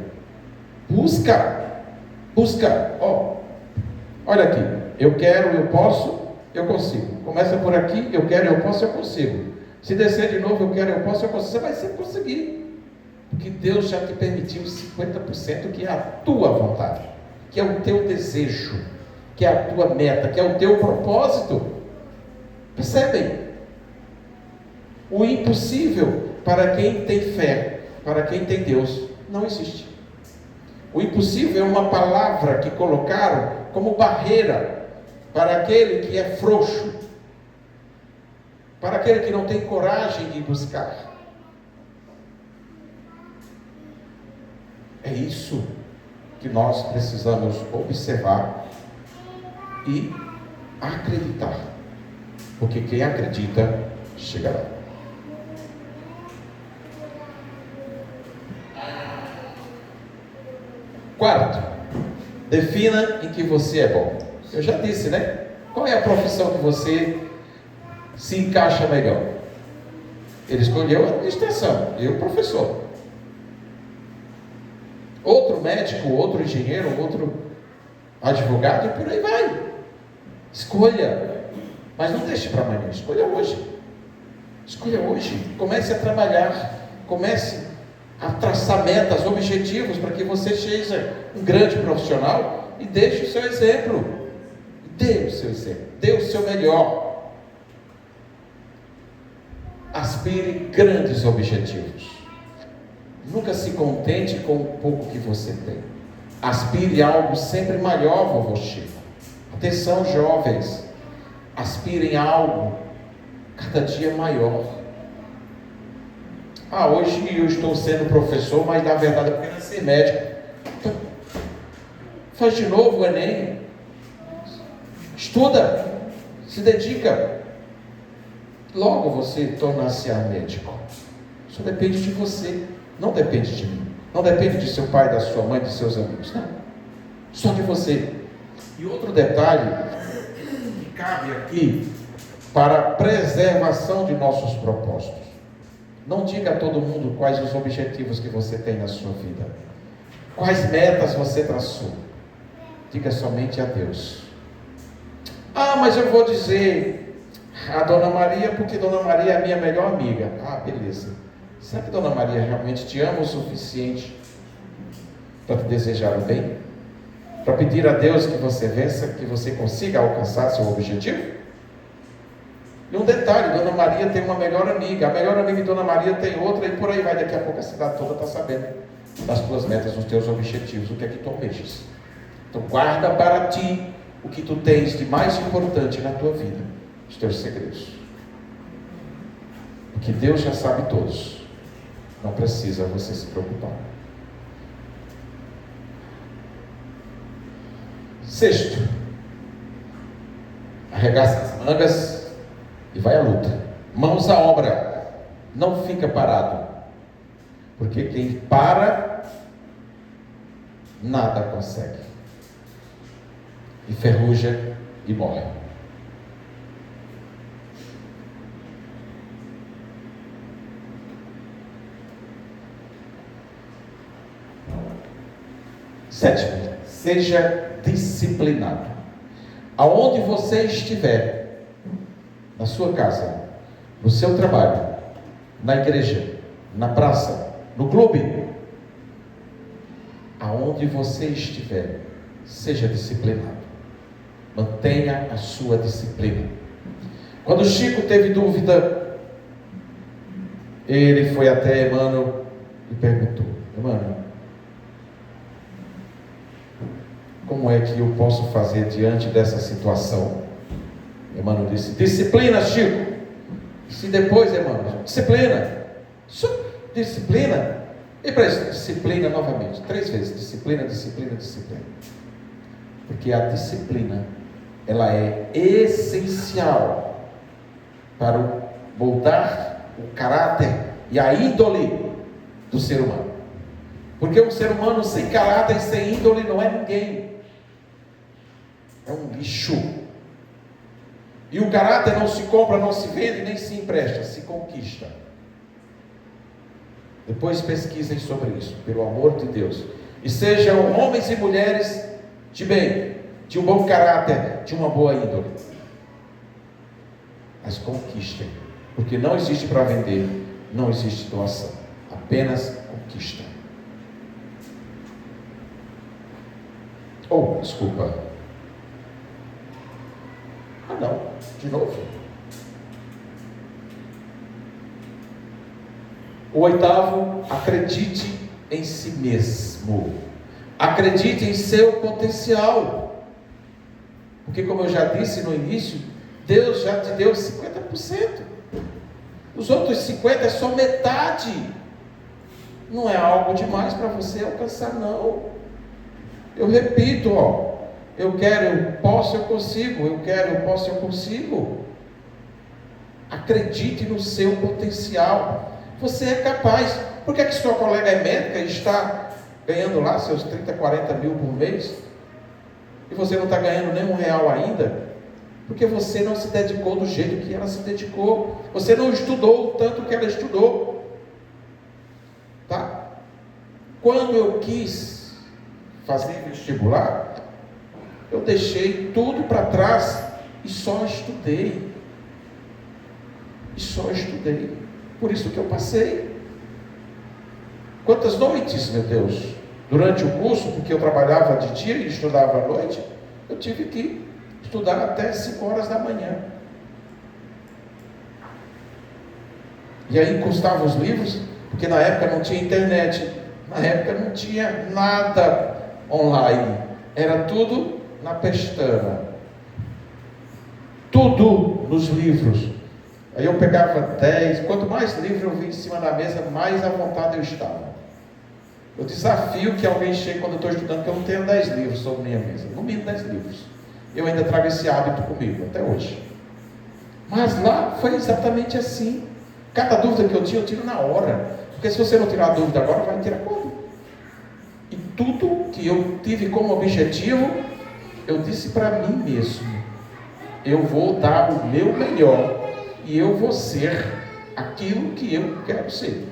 Busca. Olha aqui, eu quero, eu posso, eu consigo. Começa por aqui, eu quero, eu posso, eu consigo. Se descer de novo, eu quero, eu posso, eu consigo. Você vai sempre conseguir, porque Deus já te permitiu 50%, que é a tua vontade, que é o teu desejo, que é a tua meta, que é o teu propósito. Percebem? O impossível para quem tem fé, para quem tem Deus, não existe. O impossível é uma palavra que colocaram como barreira para aquele que é frouxo, para aquele que não tem coragem de buscar. É isso que nós precisamos observar e acreditar, porque quem acredita chegará. Quarto, defina em que você é bom. Eu já disse, né? Qual é a profissão que você se encaixa melhor? Ele escolheu a administração, eu professor. outro médico, outro engenheiro, outro advogado, e por aí vai. Escolha, mas não deixe para amanhã, escolha hoje. Escolha hoje, comece a trabalhar, comece a traçar metas, objetivos, para que você seja um grande profissional e deixe o seu exemplo. Dê o seu exemplo, dê o seu melhor. Aspire grandes objetivos. Nunca se contente com o pouco que você tem. Aspire algo sempre maior, vovô Chico. Atenção, jovens, aspirem a algo cada dia maior. Hoje eu estou sendo professor, mas na verdade eu quero ser médico. Então, faz de novo o Enem. Estuda, se dedica. Logo você tornar-se médico. Isso depende de você, não depende de mim. Não depende de seu pai, da sua mãe, de seus amigos. Não, só de você. E outro detalhe que cabe aqui para a preservação de nossos propósitos. Não diga a todo mundo quais os objetivos que você tem na sua vida, quais metas você traçou. Diga somente a Deus. Mas eu vou dizer a Dona Maria, porque Dona Maria é a minha melhor amiga. Beleza. Será que Dona Maria realmente te ama o suficiente para te desejar o bem? Para pedir a Deus que você vença, que você consiga alcançar seu objetivo? E um detalhe, Dona Maria tem uma melhor amiga, a melhor amiga de Dona Maria tem outra, e por aí vai. Daqui a pouco a cidade toda está sabendo das tuas metas, dos teus objetivos, o que é que tu almejas. Então guarda para ti o que tu tens de mais importante na tua vida, os teus segredos. Porque Deus já sabe todos, não precisa você se preocupar. Sexto, arregaça as mangas e vai à luta. Mãos à obra. Não fica parado. Porque quem para, nada consegue. Enferruja e morre. Sétimo, seja disciplinado. Aonde você estiver, na sua casa, no seu trabalho, na igreja, na praça, no clube, aonde você estiver, seja disciplinado. Mantenha a sua disciplina. Quando Chico teve dúvida, ele foi até Emmanuel e perguntou: Emmanuel, como é que eu posso fazer diante dessa situação? Emmanuel disse: disciplina, Chico. Se depois, Emmanuel, disciplina. Disciplina. E para isso, disciplina novamente. 3 vezes. Disciplina, disciplina, disciplina. Porque a disciplina, ela é essencial para moldar o caráter e a índole do ser humano. Porque um ser humano sem caráter e sem índole não é ninguém. É um lixo. E o caráter não se compra, não se vende, nem se empresta, se conquista. Depois pesquisem sobre isso, pelo amor de Deus. E sejam homens e mulheres de bem, de um bom caráter, de uma boa índole. Mas conquistem, porque não existe para vender, não existe doação, apenas conquista. Desculpa. Não, de novo. O 8º, acredite em si mesmo. Acredite em seu potencial. Porque, como eu já disse no início, Deus já te deu 50%. Os outros 50% é só metade. Não é algo demais para você alcançar, não. Eu repito, eu quero, eu posso, eu consigo. Eu quero, eu posso, eu consigo. Acredite no seu potencial. Você é capaz. Por que sua colega é médica e está ganhando lá seus 30, 40 mil por mês? E você não está ganhando nem R$1 ainda? Porque você não se dedicou do jeito que ela se dedicou. Você não estudou o tanto que ela estudou. Tá? Quando eu quis fazer vestibular, eu deixei tudo para trás e só estudei. Por isso que eu passei. Quantas noites, meu Deus, durante o curso, porque eu trabalhava de dia e estudava à noite, eu tive que estudar até 5 horas da manhã. E aí encostava os livros, porque na época não tinha internet, na época não tinha nada online, era tudo na pestana, tudo nos livros. Aí eu pegava 10, quanto mais livro eu vi em cima da mesa, mais à vontade eu estava. Eu desafio que alguém chegue quando eu estou estudando, que eu não tenho 10 livros sobre minha mesa, no mínimo 10 livros. Eu ainda trago esse hábito comigo, até hoje. Mas lá foi exatamente assim. Cada dúvida que eu tinha, eu tiro na hora. Porque se você não tirar a dúvida agora, vai tirar quando? E tudo que eu tive como objetivo, eu disse para mim mesmo: eu vou dar o meu melhor e eu vou ser aquilo que eu quero ser.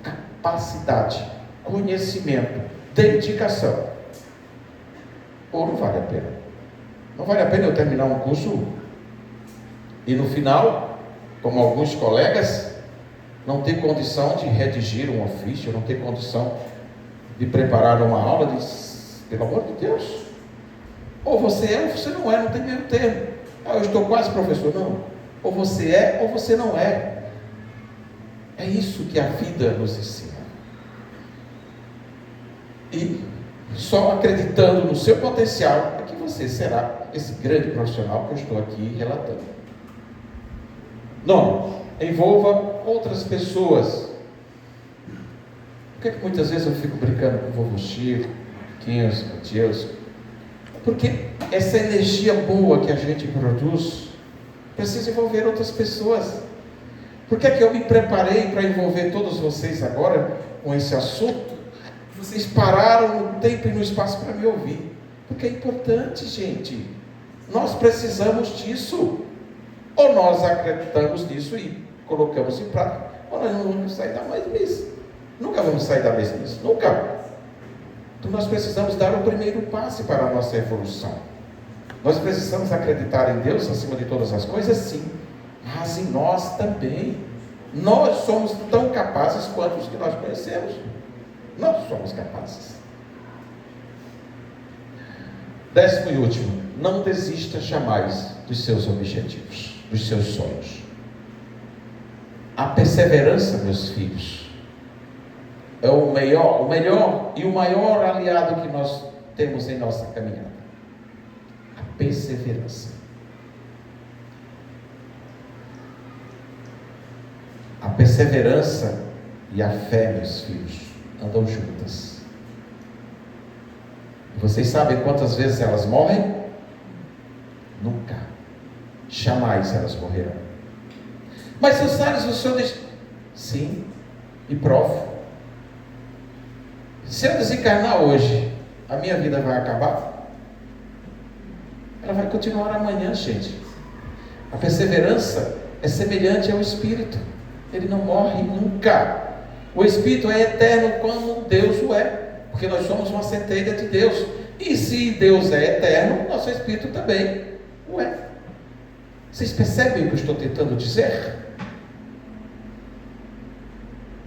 Capacidade, conhecimento, dedicação. Ou não vale a pena? Não vale a pena eu terminar um curso e no final, como alguns colegas, não ter condição de redigir um ofício, não ter condição de preparar uma aula, pelo amor de Deus, ou você é ou você não é, não tem meio termo. Eu estou quase professor, não. Ou você é ou você não é. É isso que a vida nos ensina. E só acreditando no seu potencial é que você será esse grande profissional que eu estou aqui relatando. Não, envolva outras pessoas. Por que muitas vezes eu fico brincando com o vovô Chico, Quinhos, Matheus? Porque essa energia boa que a gente produz precisa envolver outras pessoas. Por que é que eu me preparei para envolver todos vocês agora com esse assunto? Vocês pararam no tempo e no espaço para me ouvir. Porque é importante, gente. Nós precisamos disso. Ou nós acreditamos nisso e colocamos em prática, ou nós não vamos sair da mesmice. Nunca vamos sair da mesmice. Nunca. Então nós precisamos dar o primeiro passo para a nossa evolução. Nós precisamos acreditar em Deus acima de todas as coisas, sim. Mas em nós também. Nós somos tão capazes quanto os que nós conhecemos. Nós somos capazes. 10º e último, não desista jamais dos seus objetivos, dos seus sonhos. A perseverança, meus filhos, é o melhor e o maior aliado que nós temos em nossa caminhada. A perseverança. A perseverança e a fé, meus filhos, andam juntas. Vocês sabem quantas vezes elas morrem? Nunca. Jamais elas morrerão. Mas, seu Salles, o senhor diz... Sim, e provo. Se eu desencarnar hoje, a minha vida vai acabar? Ela vai continuar amanhã, gente. A perseverança é semelhante ao Espírito. Ele não morre nunca. O Espírito é eterno como Deus o é. Porque nós somos uma centelha de Deus. E se Deus é eterno, nosso Espírito também o é. Vocês percebem o que eu estou tentando dizer?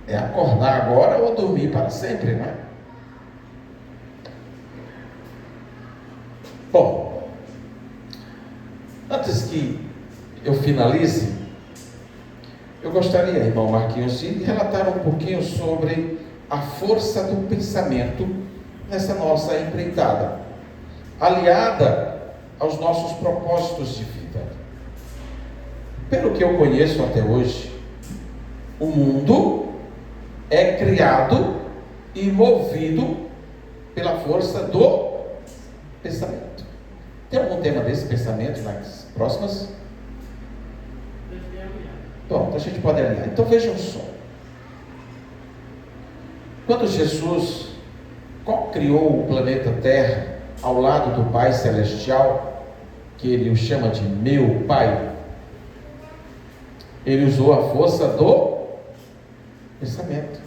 É acordar agora ou dormir para sempre, não é? Bom, antes que eu finalize, eu gostaria, irmão Marquinhos, de relatar um pouquinho sobre a força do pensamento nessa nossa empreitada, aliada aos nossos propósitos de vida. Pelo que eu conheço até hoje, o mundo é criado e movido pela força do pensamento. Tem algum tema desse pensamento nas próximas? Bom, a gente pode alinhar. Então vejam só. Quando Jesus criou o planeta Terra ao lado do Pai Celestial, que ele o chama de meu Pai, ele usou a força do pensamento.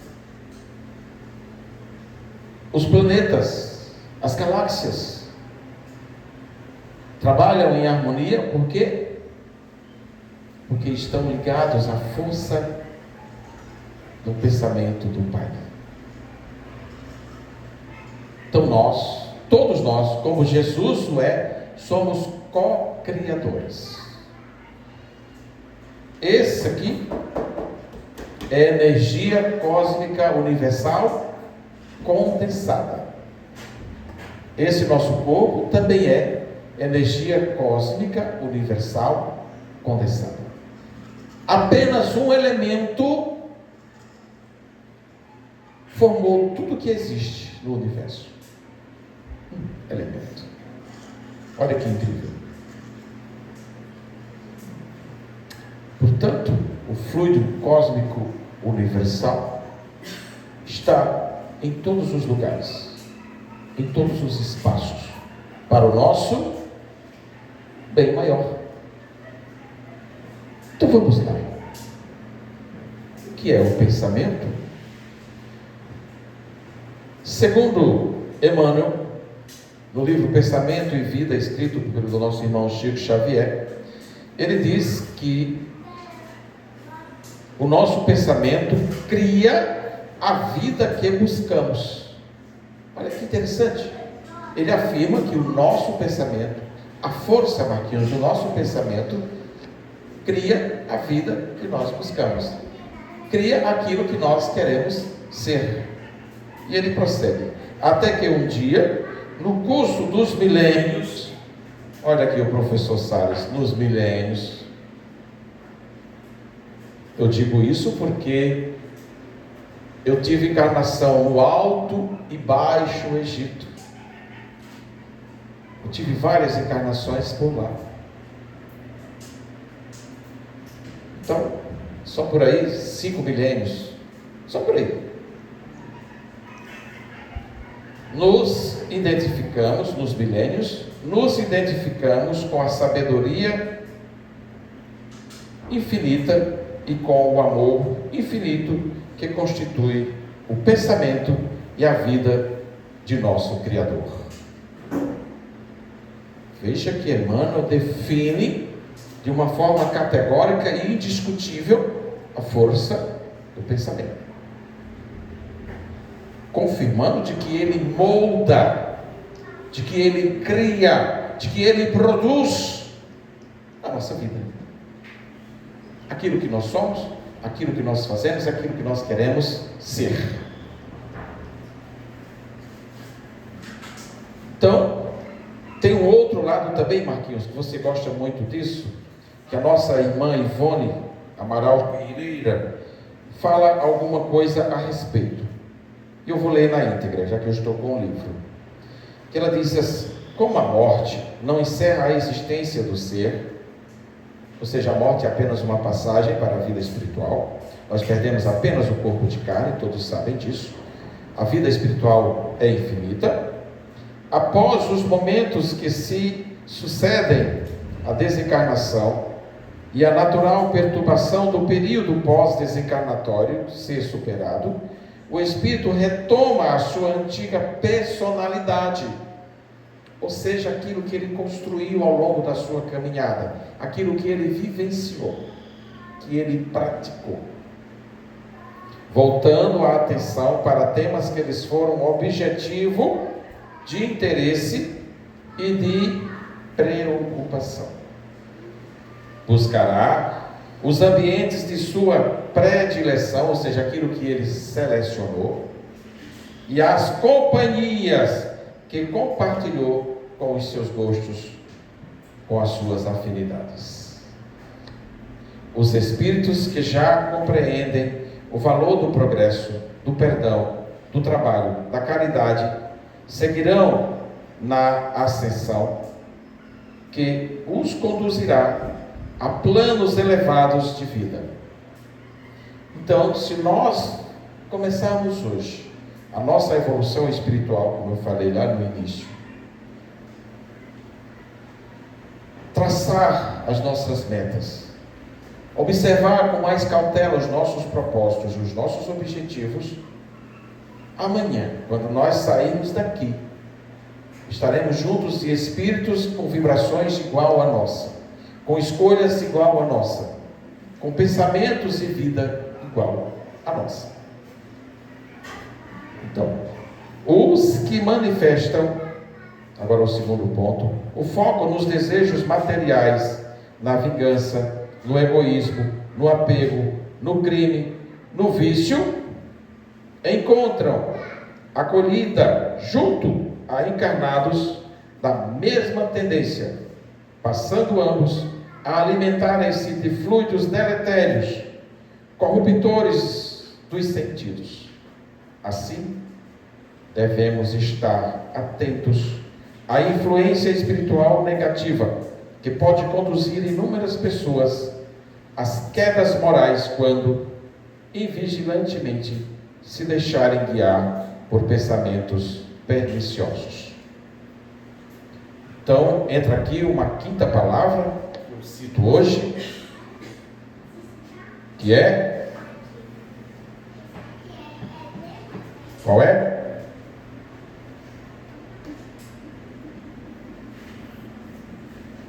Os planetas As galáxias trabalham em harmonia, por quê? Porque estão ligados à força do pensamento do Pai. Então todos nós, como Jesus o é, somos co-criadores. Esse aqui é energia cósmica universal condensada. Esse nosso corpo também é energia cósmica universal condensada. Apenas um elemento formou tudo que existe no universo. Elemento. Olha que incrível. Portanto, o fluido cósmico universal está em todos os lugares, em todos os espaços, para o nosso bem maior. Então vamos lá. O que é o pensamento? Segundo Emmanuel, no livro Pensamento e Vida, escrito pelo nosso irmão Chico Xavier, ele diz que o nosso pensamento cria a vida que buscamos. Olha que interessante. Ele afirma que o nosso pensamento, a força, Marquinhos, do nosso pensamento, cria a vida que nós buscamos. Cria aquilo que nós queremos ser. E ele prossegue. Até que um dia, no curso dos milênios, olha aqui o professor Salles, nos milênios. Eu digo isso porque eu tive encarnação no Alto e Baixo Egito. Eu tive várias encarnações por lá. Então, só por aí, 5 milênios. Só por aí. Nos identificamos, nos milênios, nos identificamos com a sabedoria infinita e com o amor infinito que constitui o pensamento e a vida de nosso Criador. Veja que Emmanuel define de uma forma categórica e indiscutível a força do pensamento, confirmando de que ele molda, de que ele cria, de que ele produz a nossa vida. Aquilo que nós somos, aquilo que nós fazemos, aquilo que nós queremos ser. Então, tem um outro lado também, Marquinhos, que você gosta muito disso, que a nossa irmã Ivone Amaral Pereira fala alguma coisa a respeito. E eu vou ler na íntegra, já que eu estou com o livro. Que ela diz assim: como a morte não encerra a existência do ser, ou seja, a morte é apenas uma passagem para a vida espiritual, nós perdemos apenas o corpo de carne, todos sabem disso. A vida espiritual é infinita. Após os momentos que se sucedem à desencarnação e a natural perturbação do período pós-desencarnatório ser superado, o espírito retoma a sua antiga personalidade, ou seja, aquilo que ele construiu ao longo da sua caminhada, aquilo que ele vivenciou, que ele praticou, voltando a atenção para temas que eles foram objetivo de interesse e de preocupação. Buscará os ambientes de sua predileção, ou seja, aquilo que ele selecionou, e as companhias que compartilhou com os seus gostos, com as suas afinidades. Os espíritos que já compreendem o valor do progresso, do perdão, do trabalho, da caridade, seguirão na ascensão que os conduzirá a planos elevados de vida. Então, se nós começarmos hoje a nossa evolução espiritual, como eu falei lá no início, traçar as nossas metas, observar com mais cautela os nossos propósitos, os nossos objetivos, amanhã, quando nós sairmos daqui, Estaremos juntos de espíritos com vibrações igual à nossa, com escolhas igual à nossa, com pensamentos e vida igual à nossa. Então, os que manifestam, agora o segundo ponto, o foco nos desejos materiais, na vingança, no egoísmo, no apego, no crime, no vício, encontram acolhida junto a encarnados da mesma tendência, passando ambos a alimentarem-se de fluidos deletérios, corruptores dos sentidos. Assim, devemos estar atentos à influência espiritual negativa que pode conduzir inúmeras pessoas às quedas morais quando, invigilantemente, se deixarem guiar por pensamentos perniciosos. Então, entra aqui uma quinta palavra que eu cito hoje, que é... Qual é?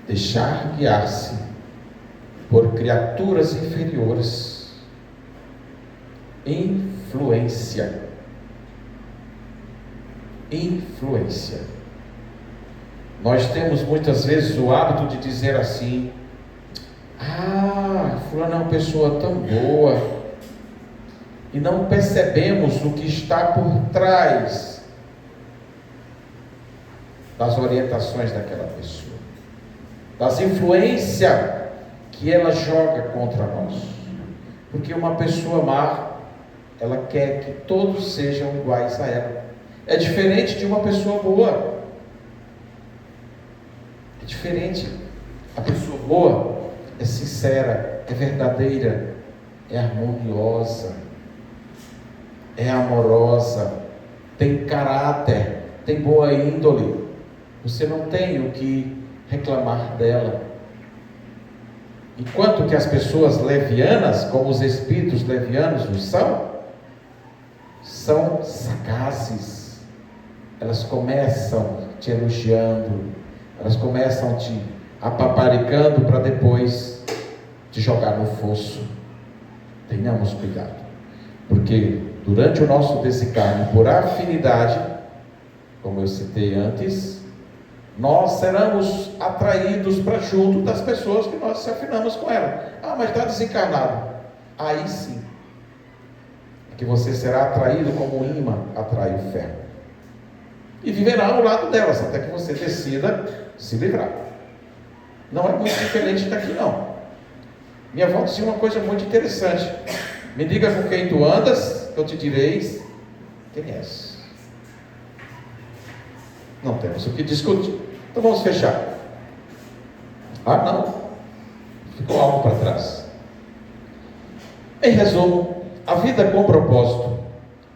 Deixar guiar-se por criaturas inferiores. Influência. Nós temos muitas vezes o hábito de dizer assim: fulano é uma pessoa tão boa, e não percebemos o que está por trás das orientações daquela pessoa, das influências que ela joga contra nós. Porque uma pessoa má, ela quer que todos sejam iguais a ela. É diferente de uma pessoa boa. É diferente. A pessoa boa é sincera, é verdadeira, é harmoniosa, é amorosa, tem caráter, tem boa índole. Você não tem o que reclamar dela. Enquanto que as pessoas levianas, como os espíritos levianos são sagazes. Elas começam te elogiando, elas começam te apaparicando para depois te jogar no fosso. Tenhamos cuidado, porque durante o nosso desencarne, por afinidade, como eu citei antes, nós seremos atraídos para junto das pessoas que nós se afinamos com ela. Mas está desencarnado. Aí sim, é que você será atraído como um imã atrai o ferro. E viverá ao lado delas, até que você decida se livrar. Não é muito diferente daqui não. Minha avó dizia uma coisa muito interessante: me diga com quem tu andas, eu te direis quem és. Não temos o que discutir. Então vamos fechar. Não, ficou algo para trás. Em resumo, a vida com propósito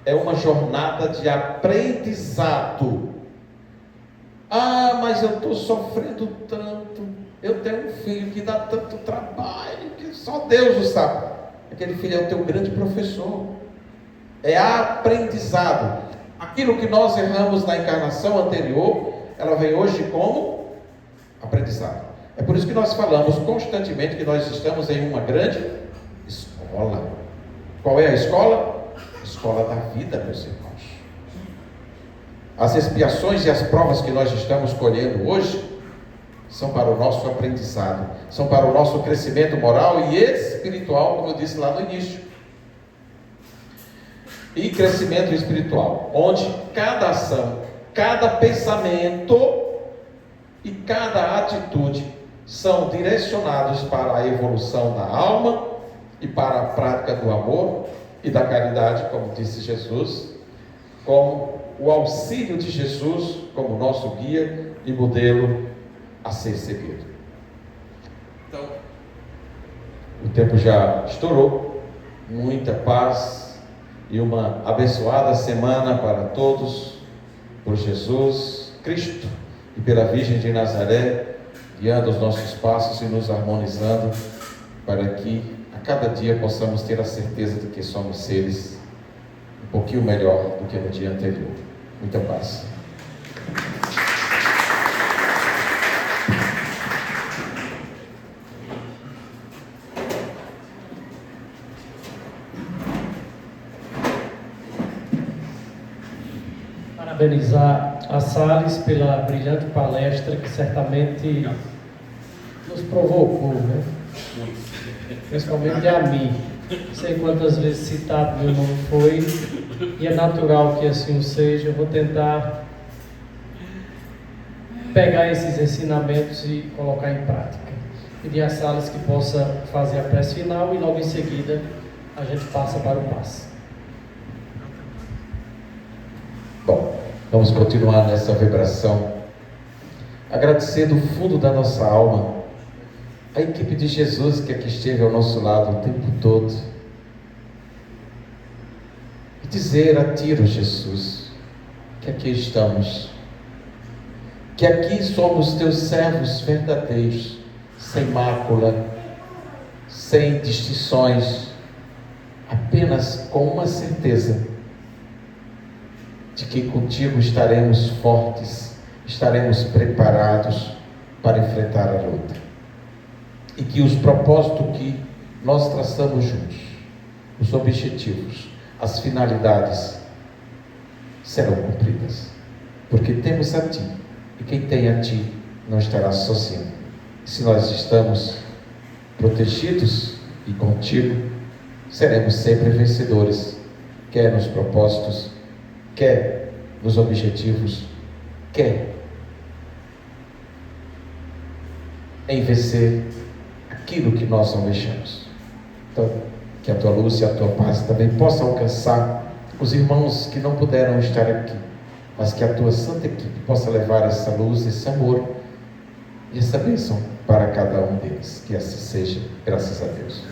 é uma jornada de aprendizado. Mas eu estou sofrendo tanto, eu tenho um filho que dá tanto trabalho, que só Deus o sabe. Aquele filho é o teu grande professor. É aprendizado. Aquilo que nós erramos na encarnação anterior, ela vem hoje como aprendizado. É por isso que nós falamos constantemente que nós estamos em uma grande escola. Qual é a escola? A escola da vida, meus irmãos. As expiações e as provas que nós estamos colhendo hoje são para o nosso aprendizado, são para o nosso crescimento moral e espiritual, como eu disse lá no início. E crescimento espiritual, onde cada ação, cada pensamento e cada atitude são direcionados para a evolução da alma e para a prática do amor e da caridade, como disse Jesus, como o auxílio de Jesus como nosso guia e modelo a ser seguido. Então, o tempo já estourou. Muita paz e uma abençoada semana para todos, por Jesus Cristo e pela Virgem de Nazaré, guiando os nossos passos e nos harmonizando, para que a cada dia possamos ter a certeza de que somos seres um pouquinho melhor do que no dia anterior. Muita paz. parabenizar a Salles pela brilhante palestra que certamente nos provocou, né? Principalmente a mim. Não sei quantas vezes citado meu nome foi, e é natural que assim o seja. Eu vou tentar pegar esses ensinamentos e colocar em prática. Pedir a Salles que possa fazer a prece final e logo em seguida a gente passa para o passe. Bom, vamos continuar nessa vibração, agradecer do fundo da nossa alma a equipe de Jesus que aqui esteve ao nosso lado o tempo todo, e dizer a Ti, Jesus, que aqui estamos, que aqui somos Teus servos verdadeiros, sem mácula, sem distinções, apenas com uma certeza de que contigo estaremos fortes, estaremos preparados para enfrentar a luta, e que os propósitos que nós traçamos juntos, os objetivos, as finalidades serão cumpridas, porque temos a Ti, e quem tem a Ti não estará sozinho. Se nós estamos protegidos e contigo, seremos sempre vencedores, quer nos propósitos, quer nos objetivos, quer em vencer aquilo que nós almejamos. Então, que a Tua luz e a Tua paz também possa alcançar os irmãos que não puderam estar aqui, mas que a Tua santa equipe possa levar essa luz, esse amor e essa bênção para cada um deles. Que assim seja, graças a Deus.